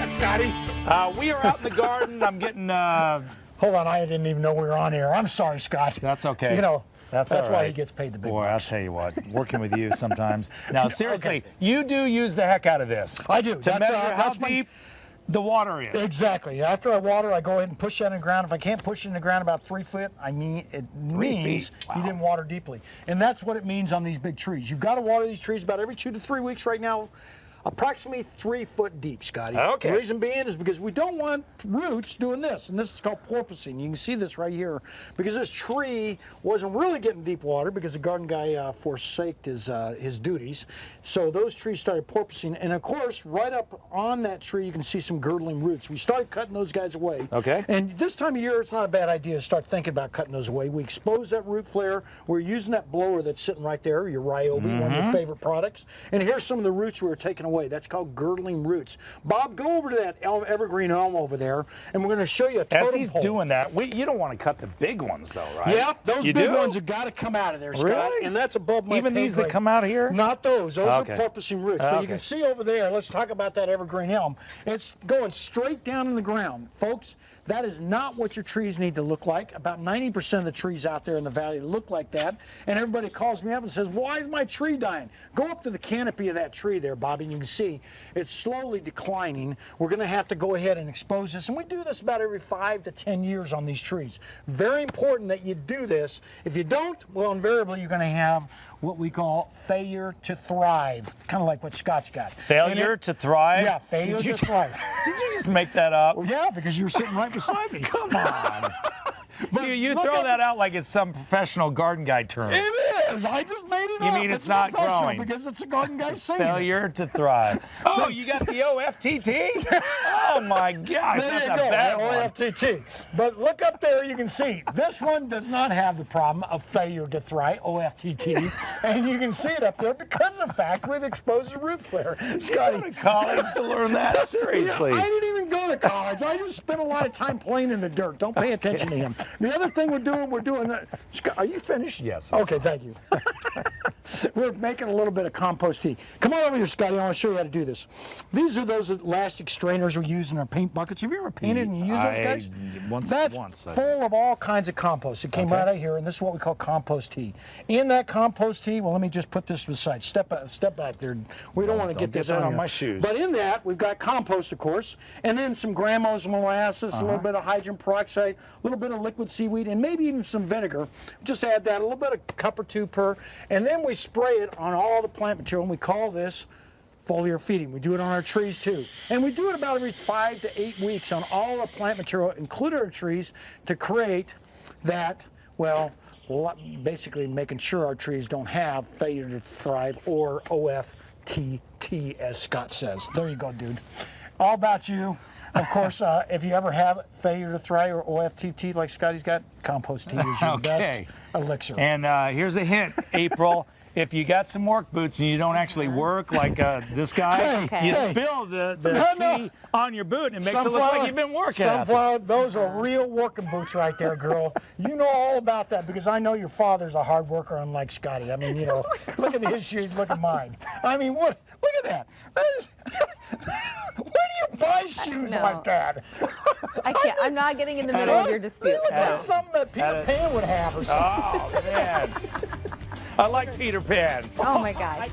Scotty. We are out in the garden. I'm getting. Hold on, I didn't even know we were on air. I'm sorry, Scott. That's okay. You know, that's all why right. He gets paid the big Boy, bucks. I'll tell you what, working with you sometimes. Now, seriously, Okay. you do use the heck out of this. I do. To measure how that's my- deep the water is. Exactly. After I water, I go ahead and push that in the ground. If I can't push it in the ground about 3 foot, it means feet. Wow. you didn't water deeply. And that's what it means on these big trees. You've got to water these trees about every 2 to 3 weeks right now. Approximately 3 foot deep, Scotty. Okay. The reason being is because we don't want roots doing this, and this is called porpoising. You can see this right here because this tree wasn't really getting deep water because the garden guy forsaked his duties. So those trees started porpoising, and of course, right up on that tree, you can see some girdling roots. We started cutting those guys away. Okay. And this time of year, it's not a bad idea to start thinking about cutting those away. We expose that root flare. We're using that blower that's sitting right there, your Ryobi, one of your favorite products. And here's some of the roots we were taking away. That's called girdling roots. Bob, go over to that evergreen elm over there, and we're going to show you a totem As he's pole. doing that, you don't want to cut the big ones, though, right? Yep, those you big do? ones have got to come out of there, Scott. Really? And that's above my Even pay these that grade. come out here? Not those. Those Okay. are porpoising roots. But you Okay. can see over there, let's talk about that evergreen elm. It's going straight down in the ground. Folks, that is not what your trees need to look like. About 90% of the trees out there in the valley look like that. And everybody calls me up and says, why is my tree dying? Go up to the canopy of that tree there, Bobby, and you can see it's slowly declining. We're going to have to go ahead and expose this. And we do this about every 5 to 10 years on these trees. Very important that you do this. If you don't, well, invariably you're going to have what we call failure to thrive, kind of like what Scott's got. Failure to thrive? Yeah, failure to thrive. Did you just make that up? Well, yeah, because you're sitting right beside me. Come on. But You look throw up- that out like it's some professional garden guy term. It is. I just made it You up. mean it's not professional growing? because it's a garden guy saying it. Failure to thrive. Oh, you got the OFTT? Oh my gosh, There that's you a go, bad one. OFTT. But look up there, you can see this one does not have the problem of failure to thrive, OFTT, and you can see it up there because of the fact we've exposed the root flare. You Scotty, go to college to learn that? Seriously. I didn't even go to college. I just spent a lot of time playing in the dirt. Don't pay attention to him. The other thing we're doing. Scott, are you finished? Yes. Okay, thank you. We're making a little bit of compost tea. Come on over here, Scotty. I want to show you how to do this. These are those elastic strainers we use in our paint buckets. Have you ever painted and you use those guys? That's full of all kinds of compost. It came right out here, and this is what we call compost tea. In that compost tea, well, let me just put this aside. Step back there. We don't want to get this that on here. my shoes. But in that, we've got compost, of course, and then some gramos molasses, a little bit of hydrogen peroxide, a little bit of liquid seaweed, and maybe even some vinegar. Just add that, a little bit, a cup or two per, and then we spray it on all the plant material, and we call this foliar feeding. We do it on our trees too. And we do it about every 5 to 8 weeks on all the plant material, including our trees, to create that, well, basically making sure our trees don't have failure to thrive or OFTT, as Scott says. There you go, dude. All about you. Of course, if you ever have failure to thrive or OFTT like Scotty's got, compost tea is your best elixir. And here's a hint, April. If you got some work boots and you don't actually work like this guy, you spill the tea on your boot and it makes it look like you've been working. Sunflower, those are real working boots right there, girl. You know all about that because I know your father's a hard worker unlike Scotty. I mean, you know, look at his shoes, look at mine. I mean, what? Look at that. Where do you buy shoes like that? I can't. I'm not getting in the middle of your dispute. They look like something that Peter Pan would have or something. Oh, man. I like Peter Pan. Oh, my God.